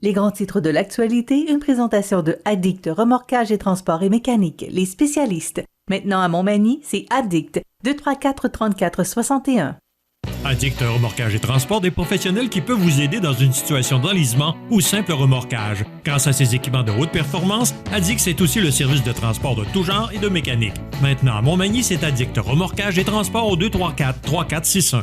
Les grands titres de l'actualité, une présentation de Addict Remorquage et Transport et Mécanique, les spécialistes. Maintenant à Montmagny, c'est Addict, 234-34-61. Addict Remorquage et Transport, des professionnels qui peuvent vous aider dans une situation d'enlisement ou simple remorquage. Grâce à ses équipements de haute performance, Addict, c'est aussi le service de transport de tout genre et de mécanique. Maintenant à Montmagny, c'est Addict Remorquage et Transport au 234-3461.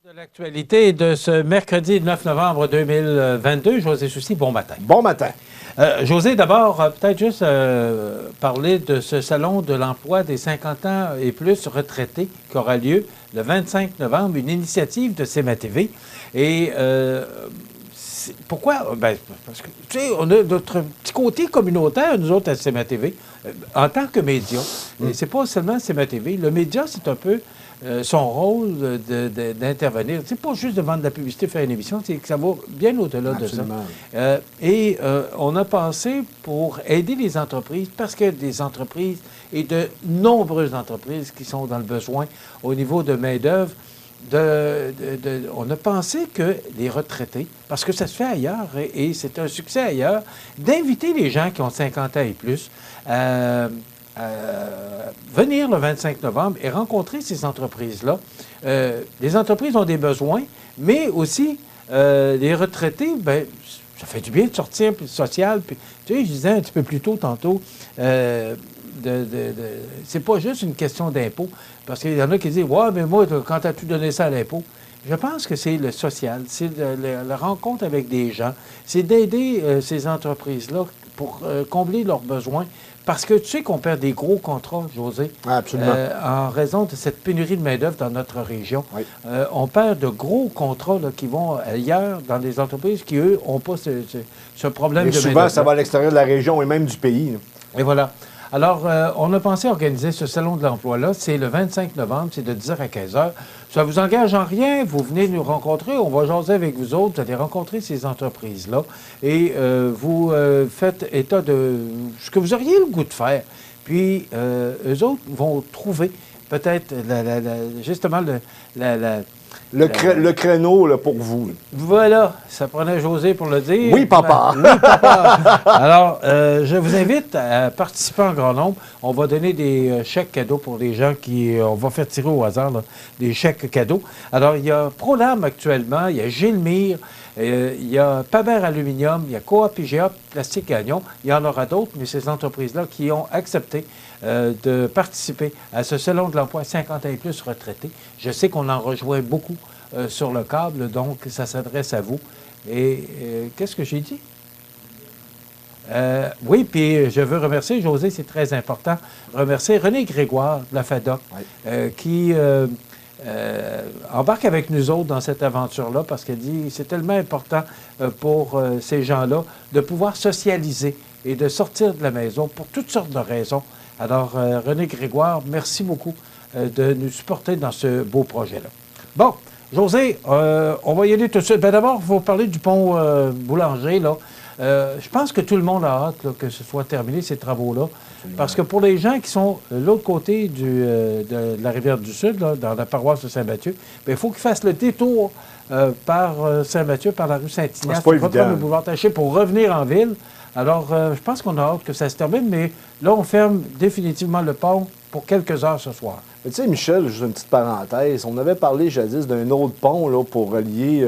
De l'actualité de ce mercredi 9 novembre 2022. José Soucy, bon matin. Bon matin. José, d'abord, peut-être juste parler de ce salon de l'emploi des 50 ans et plus retraités qui aura lieu le 25 novembre, une initiative de CMA-TV. Et pourquoi? Ben, parce que, tu sais, on a notre petit côté communautaire, nous autres, à CMA-TV, en tant que média. Et c'est pas seulement CMA-TV. Le média, c'est un peu son rôle d'intervenir. C'est pas juste de vendre de la publicité, faire une émission, c'est que ça va bien au-delà de ça. On a pensé pour aider les entreprises, parce qu'il y a des entreprises et de nombreuses entreprises qui sont dans le besoin au niveau de main-d'œuvre. On a pensé que les retraités, parce que ça se fait ailleurs et c'est un succès ailleurs, d'inviter les gens qui ont 50 ans et plus venir le 25 novembre et rencontrer ces entreprises-là. Les entreprises ont des besoins, mais aussi les retraités, bien, ça fait du bien de sortir, puis social. Puis, tu sais, je disais un petit peu plus tôt tantôt, c'est pas juste une question d'impôt, parce qu'il y en a qui disent « Ouais, mais moi, quand as-tu donné ça à l'impôt? » Je pense que c'est le social, c'est la rencontre avec des gens, c'est d'aider ces entreprises-là pour combler leurs besoins. Parce que tu sais qu'on perd des gros contrats, José, en raison de cette pénurie de main-d'œuvre dans notre région. Oui. On perd de gros contrats là, qui vont ailleurs, dans des entreprises qui, eux, n'ont pas ce problème de main-d'œuvre. Souvent, ça va à l'extérieur de la région et même du pays. Là. Et voilà. Alors, on a pensé organiser ce salon de l'emploi-là. C'est le 25 novembre, c'est de 10h à 15h. Ça ne vous engage en rien. Vous venez nous rencontrer. On va jaser avec vous autres. Vous allez rencontrer ces entreprises-là. Et vous faites état de ce que vous auriez le goût de faire. Puis, eux autres vont trouver peut-être justement le créneau là, pour vous. Voilà, ça prenait José pour le dire. Oui, papa. Oui, papa. Alors, je vous invite à participer en grand nombre. On va donner des chèques cadeaux pour les gens qui... on va faire tirer au hasard là, des chèques cadeaux. Alors, il y a ProLam actuellement, il y a Gilmire, il y a Paber Aluminium, il y a Coop IGA, Plastique Gagnon. Il y en aura d'autres, mais ces entreprises-là qui ont accepté de participer à ce salon de l'emploi 50 ans et plus retraités. Je sais qu'on en rejoint beaucoup sur le câble, donc ça s'adresse à vous. Et qu'est-ce que j'ai dit? Oui, puis je veux remercier, José, c'est très important, remercier René Grégoire de la FADOC qui embarque avec nous autres dans cette aventure-là parce qu'elle dit c'est tellement important pour ces gens-là de pouvoir socialiser et de sortir de la maison pour toutes sortes de raisons. Alors, René Grégoire, merci beaucoup de nous supporter dans ce beau projet-là. Bon, José, on va y aller tout de suite. Ben d'abord, il faut parler du pont Boulanger, là. Je pense que tout le monde a hâte là, que ce soit terminé, ces travaux-là. Absolument. Parce que pour les gens qui sont de l'autre côté de la rivière du Sud, là, dans la paroisse de Saint-Mathieu, il faut qu'ils fassent le détour par Saint-Mathieu, par la rue Saint-Ignace, pas évident. Le boulevard Taché pour revenir en ville. Alors, je pense qu'on a hâte que ça se termine, mais là, on ferme définitivement le pont pour quelques heures ce soir. Tu sais, Michel, juste une petite parenthèse, on avait parlé jadis d'un autre pont là, pour relier,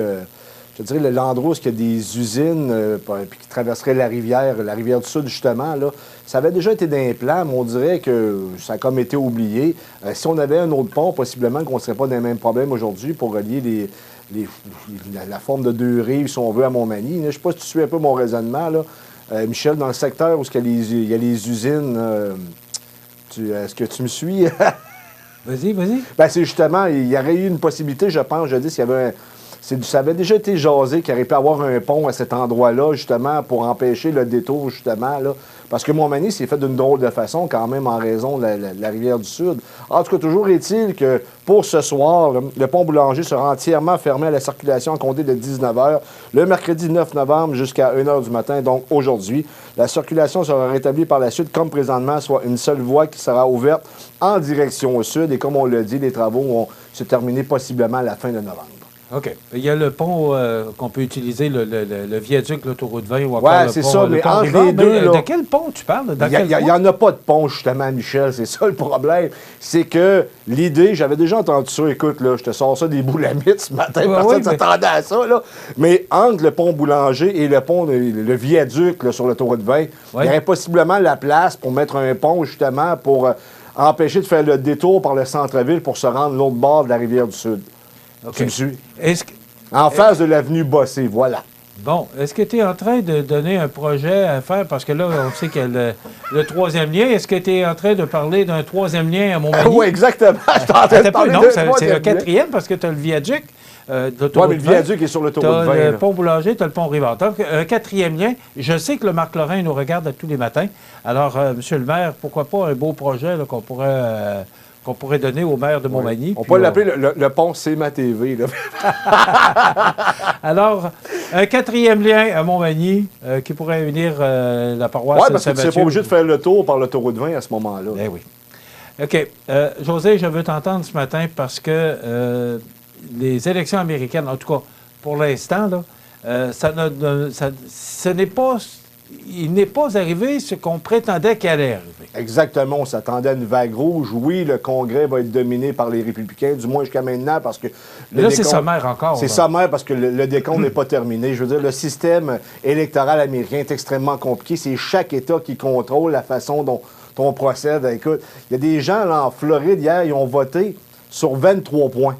je dirais, l'endroit où il y a des usines puis qui traverseraient la rivière du Sud, justement. Là. Ça avait déjà été d'un plan, mais on dirait que ça a comme été oublié. Si on avait un autre pont, possiblement qu'on ne serait pas dans les mêmes problèmes aujourd'hui pour relier la forme de deux rives, si on veut, à Montmagny. Je ne sais pas si tu suis un peu mon raisonnement, là. Michel, dans le secteur où il y a les usines, est-ce que tu me suis? Vas-y. Bien, c'est justement, il y aurait eu une possibilité, je pense, je dis, s'il y avait Ça avait déjà été jasé qu'il aurait pu avoir un pont à cet endroit-là, justement, pour empêcher le détour, justement, là. Parce que Montmagny s'est fait d'une drôle de façon, quand même, en raison de la rivière du Sud. En tout cas, toujours est-il que pour ce soir, le pont Boulanger sera entièrement fermé à la circulation à compter de 19h, le mercredi 9 novembre jusqu'à 1h du matin, donc aujourd'hui. La circulation sera rétablie par la suite, comme présentement, soit une seule voie qui sera ouverte en direction au sud. Et comme on l'a dit, les travaux vont se terminer possiblement à la fin de novembre. OK. Il y a le pont qu'on peut utiliser, le viaduc, l'autoroute 20 ou encore c'est ça, mais entre les deux... De quel pont tu parles? Il n'y en a pas de pont, justement, Michel. C'est ça le problème. C'est que l'idée, j'avais déjà entendu ça, écoute, là, je te sors ça des boulamites ce matin, personne ne s'attendait à ça, là. Mais entre le pont Boulanger et le pont, le viaduc là, sur l'autoroute 20, il y aurait possiblement la place pour mettre un pont, justement, pour empêcher de faire le détour par le centre-ville pour se rendre de l'autre bord de la rivière du Sud. Okay. Tu me suis? En face de l'avenue Bossé, voilà. Bon, est-ce que tu es en train de donner un projet à faire? Parce que là, on sait qu'il y a le troisième lien. Est-ce que tu es en train de parler d'un troisième lien à Montmagny? Oui, exactement. Je suis en train de parler d'un troisième c'est le quatrième parce que tu as le viaduc. Oui, mais le viaduc est sur l'autoroute 20. Tu as le pont Boulanger, tu as le pont Rivard. Donc, un quatrième lien. Je sais que le Marc Lorrain nous regarde tous les matins. Alors, Monsieur le maire, pourquoi pas un beau projet là, qu'on pourrait donner au maire de Montmagny. On peut l'appeler le pont C'est ma TV. Là. Alors, un quatrième lien à Montmagny qui pourrait unir la paroisse Saint-Mathieu. Oui, parce que tu n'es pas obligé de faire le tour par l'autoroute 20 à ce moment-là. Eh oui. OK. José, je veux t'entendre ce matin parce que les élections américaines, en tout cas pour l'instant, il n'est pas arrivé ce qu'on prétendait qu'il allait arriver. Exactement. On s'attendait à une vague rouge. Oui, le Congrès va être dominé par les républicains, du moins jusqu'à maintenant, parce que... c'est sommaire encore. C'est sommaire parce que le décompte n'est pas terminé. Je veux dire, le système électoral américain est extrêmement compliqué. C'est chaque État qui contrôle la façon dont on procède. Écoute, il y a des gens là, en Floride, hier, ils ont voté sur 23 points.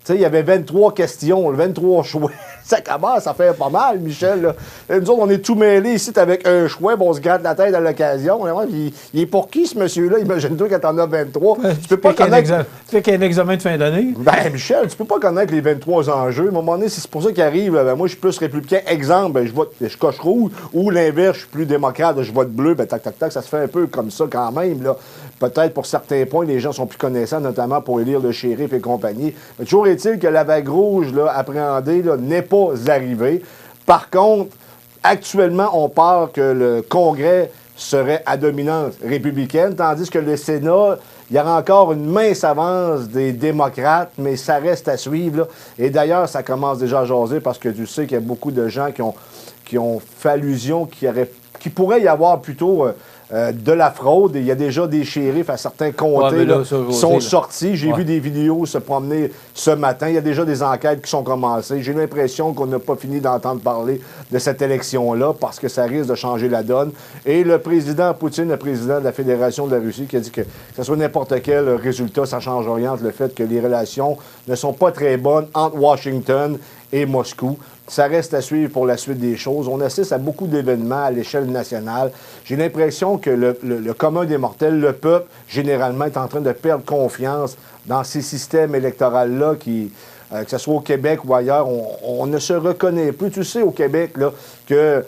Tu sais, il y avait 23 questions, 23 choix. Ça commence à faire pas mal, Michel. Là. Nous autres, on est tout mêlés ici avec un choix, bon, on se gratte la tête à l'occasion. Il est pour qui, ce monsieur-là? Imagine-toi quand t'en as 23. Tu peux pas connaître... Tu fais qu'il y a un examen de fin d'année? Ben, Michel, tu peux pas connaître les 23 enjeux. À un moment donné, c'est pour ça qu'il arrive. Ben, moi, je suis plus républicain. Exemple, ben, je coche rouge. Ou l'inverse, je suis plus démocrate, je vote bleu. Ben, tac, tac, tac, ça se fait un peu comme ça quand même, là. Peut-être pour certains points, les gens sont plus connaissants, notamment pour élire le shérif et compagnie. Mais toujours est-il que la vague rouge, là, appréhendée, là, n'est pas arrivée. Par contre, actuellement, on parle que le Congrès serait à dominance républicaine, tandis que le Sénat, il y aura encore une mince avance des démocrates, mais ça reste à suivre, là. Et d'ailleurs, ça commence déjà à jaser parce que tu sais qu'il y a beaucoup de gens qui ont fait allusion qu'il pourrait y avoir plutôt... de la fraude. Et il y a déjà des shérifs à certains comtés qui sont sortis. J'ai vu des vidéos se promener ce matin. Il y a déjà des enquêtes qui sont commencées. J'ai l'impression qu'on n'a pas fini d'entendre parler de cette élection-là parce que ça risque de changer la donne. Et le président Poutine, le président de la Fédération de la Russie, qui a dit que ce soit n'importe quel résultat, ça ne change rien entre le fait que les relations ne sont pas très bonnes entre Washington et Moscou. Ça reste à suivre pour la suite des choses. On assiste à beaucoup d'événements à l'échelle nationale. J'ai l'impression que le commun des mortels, le peuple, généralement, est en train de perdre confiance dans ces systèmes électoraux-là qui, que ce soit au Québec ou ailleurs, on ne se reconnaît plus. Tu sais, au Québec, là, que...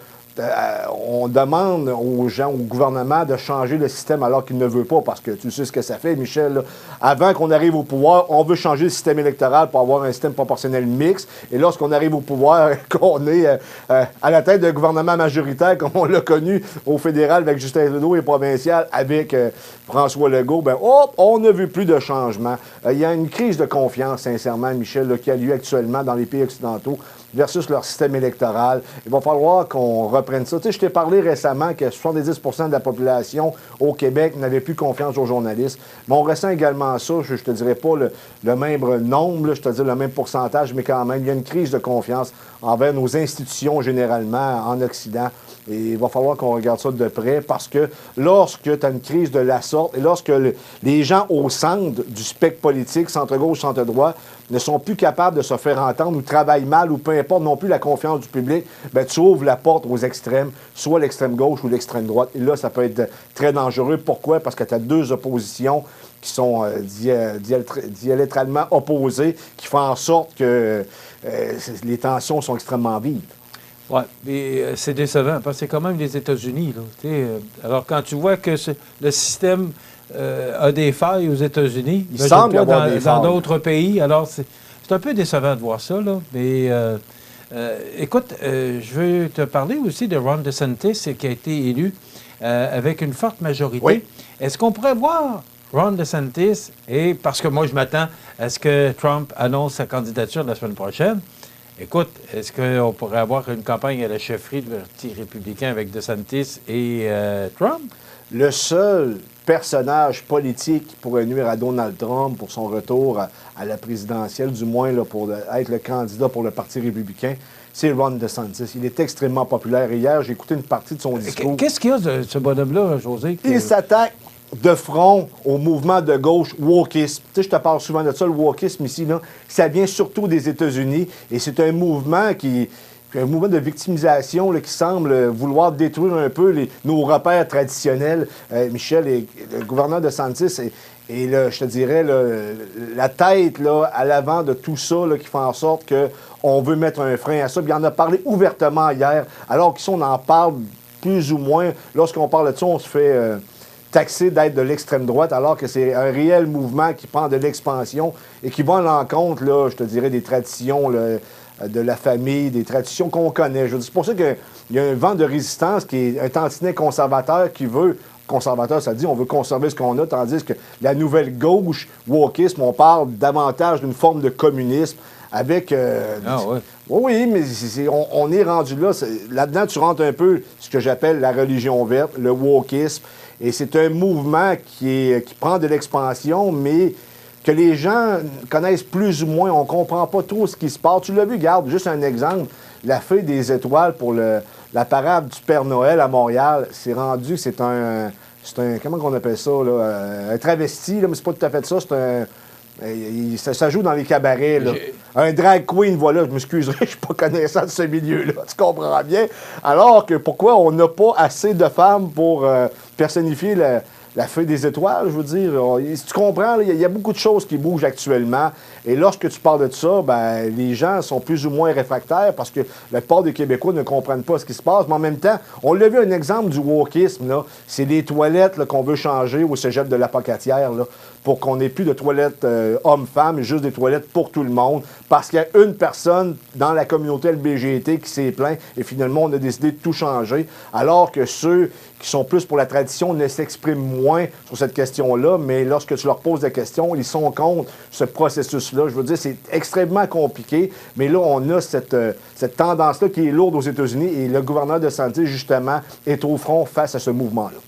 on demande aux gens, au gouvernement, de changer le système alors qu'il ne veut pas, parce que tu sais ce que ça fait, Michel. Là. Avant qu'on arrive au pouvoir, on veut changer le système électoral pour avoir un système proportionnel mixte. Et lorsqu'on arrive au pouvoir, qu'on est à la tête d'un gouvernement majoritaire, comme on l'a connu au fédéral avec Justin Trudeau et provincial avec François Legault, on n'a vu plus de changement. Il y a une crise de confiance, sincèrement, Michel, là, qui a lieu actuellement dans les pays occidentaux versus leur système électoral. Il va falloir qu'on reprenne ça. Tu sais, je t'ai parlé récemment que 70 % de la population au Québec n'avait plus confiance aux journalistes. Mais on ressent également ça, je te dirais pas le même nombre, là, je te dis le même pourcentage, mais quand même, il y a une crise de confiance envers nos institutions généralement en Occident. Et il va falloir qu'on regarde ça de près parce que lorsque tu as une crise de la sorte et lorsque les gens au centre du spectre politique, centre-gauche, centre-droit, ne sont plus capables de se faire entendre ou travaillent mal ou peu importe non plus la confiance du public, bien, tu ouvres la porte aux extrêmes, soit l'extrême gauche ou l'extrême droite. Et là, ça peut être très dangereux. Pourquoi? Parce que tu as deux oppositions qui sont diamétralement opposées, qui font en sorte que les tensions sont extrêmement vives. Oui, mais c'est décevant, parce que c'est quand même les États-Unis. Alors, quand tu vois que le système a des failles aux États-Unis, il semble y avoir des dans d'autres pays, alors c'est un peu décevant de voir ça, là. Mais écoute, je veux te parler aussi de Ron DeSantis, qui a été élu avec une forte majorité. Oui. Est-ce qu'on pourrait voir Ron DeSantis, et parce que moi, je m'attends à ce que Trump annonce sa candidature la semaine prochaine. Écoute, est-ce qu'on pourrait avoir une campagne à la chefferie du Parti républicain avec DeSantis et Trump? Le seul personnage politique qui pourrait nuire à Donald Trump pour son retour à la présidentielle, du moins là, pour être le candidat pour le Parti républicain, c'est Ron DeSantis. Il est extrêmement populaire. Hier, j'ai écouté une partie de son discours. Qu'est-ce qu'il y a de ce bonhomme-là, José? Il s'attaque de front au mouvement de gauche wokisme. Tu sais, je te parle souvent de ça, le wokisme ici, là, ça vient surtout des États-Unis et c'est un mouvement un mouvement de victimisation là, qui semble vouloir détruire un peu nos repères traditionnels. Michel, le gouverneur de DeSantis et je te dirais, la tête là, à l'avant de tout ça là, qui fait en sorte qu'on veut mettre un frein à ça. Puis il en a parlé ouvertement hier, alors qu'ici, on en parle plus ou moins. Lorsqu'on parle de ça, on se fait taxé d'être de l'extrême droite, alors que c'est un réel mouvement qui prend de l'expansion et qui va à l'encontre, là, je te dirais, des traditions là, de la famille, des traditions qu'on connaît. C'est pour ça qu'il y a un vent de résistance qui est un tantinet conservateur qui veut... Conservateur, ça dit on veut conserver ce qu'on a, tandis que la nouvelle gauche, wokisme, on parle davantage d'une forme de communisme avec... ouais. Oui, mais on est rendu là. Là-dedans, tu rentres un peu ce que j'appelle la religion verte, le wokisme. Et c'est un mouvement qui prend de l'expansion, mais que les gens connaissent plus ou moins. On ne comprend pas trop ce qui se passe. Tu l'as vu, regarde, juste un exemple. La feuille des étoiles pour la parade du Père Noël à Montréal, c'est rendu, c'est un comment on appelle ça, là? Un travesti, là, mais c'est pas tout à fait ça, c'est un... Ça joue dans les cabarets, là. Un drag queen, voilà, je m'excuserai, je ne suis pas connaissant de ce milieu-là, tu comprends bien. Alors que pourquoi on n'a pas assez de femmes pour personnifier la feuille des étoiles, je veux dire. Si tu comprends, il y a beaucoup de choses qui bougent actuellement. Et lorsque tu parles de ça, ben, les gens sont plus ou moins réfractaires parce que la plupart des Québécois ne comprennent pas ce qui se passe. Mais en même temps, on l'a vu un exemple du wokisme, là. C'est les toilettes là, qu'on veut changer au cégep de la Pocatière, là, pour qu'on n'ait plus de toilettes hommes-femmes, mais juste des toilettes pour tout le monde. Parce qu'il y a une personne dans la communauté LBGT qui s'est plaint et finalement, on a décidé de tout changer. Alors que ceux qui sont plus pour la tradition ne s'expriment moins sur cette question-là, mais lorsque tu leur poses des questions, ils sont contre ce processus-là. Je veux dire, c'est extrêmement compliqué, mais là, on a cette tendance-là qui est lourde aux États-Unis et le gouverneur de santé, justement, est au front face à ce mouvement-là.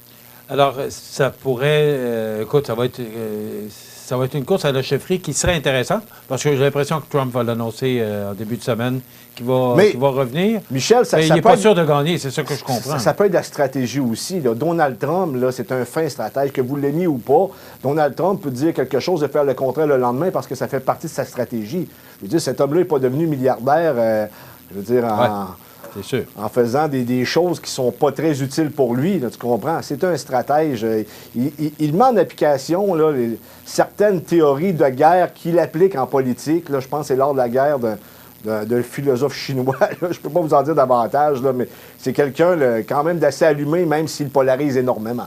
Alors, ça pourrait... écoute, ça va être une course à la chefferie qui serait intéressante, parce que j'ai l'impression que Trump va l'annoncer en début de semaine, qu'il va revenir. Michel, il n'est pas sûr de gagner, c'est ça que je comprends. Ça peut être de la stratégie aussi. Là. Donald Trump, là, c'est un fin stratège, que vous l'aimiez ou pas. Donald Trump peut dire quelque chose et faire le contraire le lendemain parce que ça fait partie de sa stratégie. Je veux dire, cet homme-là n'est pas devenu milliardaire, c'est sûr. En faisant des choses qui ne sont pas très utiles pour lui, là, tu comprends? C'est un stratège. Il met en application là, certaines théories de guerre qu'il applique en politique. Là, je pense que c'est lors de la guerre d'un philosophe chinois. Là. Je ne peux pas vous en dire davantage, là, mais c'est quelqu'un quand même d'assez allumé, même s'il polarise énormément.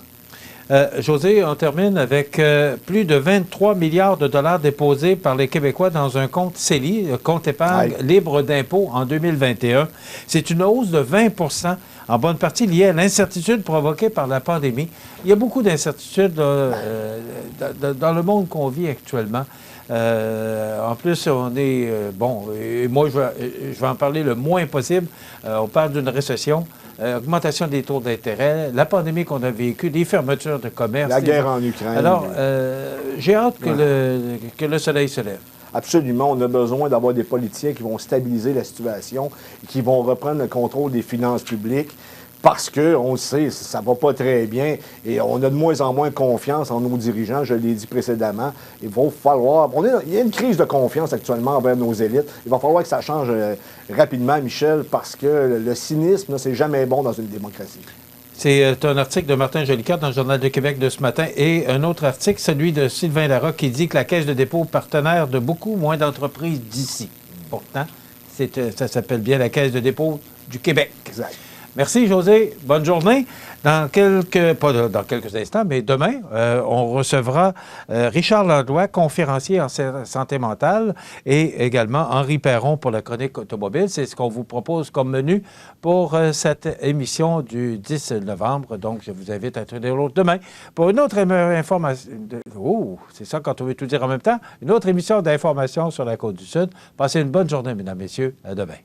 José, on termine avec plus de 23 milliards de dollars déposés par les Québécois dans un compte CELI, compte épargne libre d'impôts en 2021. C'est une hausse de 20 % en bonne partie liée à l'incertitude provoquée par la pandémie. Il y a beaucoup d'incertitudes dans le monde qu'on vit actuellement. En plus, on est... et moi, je vais en parler le moins possible. On parle d'une récession, augmentation des taux d'intérêt, la pandémie qu'on a vécue, des fermetures de commerce. La guerre en Ukraine. Alors, j'ai hâte que le soleil se lève. Absolument. On a besoin d'avoir des politiciens qui vont stabiliser la situation, qui vont reprendre le contrôle des finances publiques. parce qu'on le sait, ça ne va pas très bien et on a de moins en moins confiance en nos dirigeants, je l'ai dit précédemment. Il va falloir... il y a une crise de confiance actuellement envers nos élites. Il va falloir que ça change rapidement, Michel, parce que le cynisme, c'est jamais bon dans une démocratie. C'est un article de Martin Jolicoeur dans le Journal de Québec de ce matin et un autre article, celui de Sylvain Larocque, qui dit que la Caisse de dépôt est partenaire de beaucoup moins d'entreprises d'ici. Pourtant, ça s'appelle bien la Caisse de dépôt du Québec. Exact. Merci, José. Bonne journée. Pas dans quelques instants, mais demain, on recevra Richard Landois, conférencier en santé mentale, et également Henri Perron pour la chronique automobile. C'est ce qu'on vous propose comme menu pour cette émission du 10 novembre. Donc, je vous invite à être l'autre demain pour une autre information. C'est ça quand on veut tout dire en même temps. Une autre émission d'information sur la Côte-du-Sud. Passez une bonne journée, mesdames, messieurs. À demain.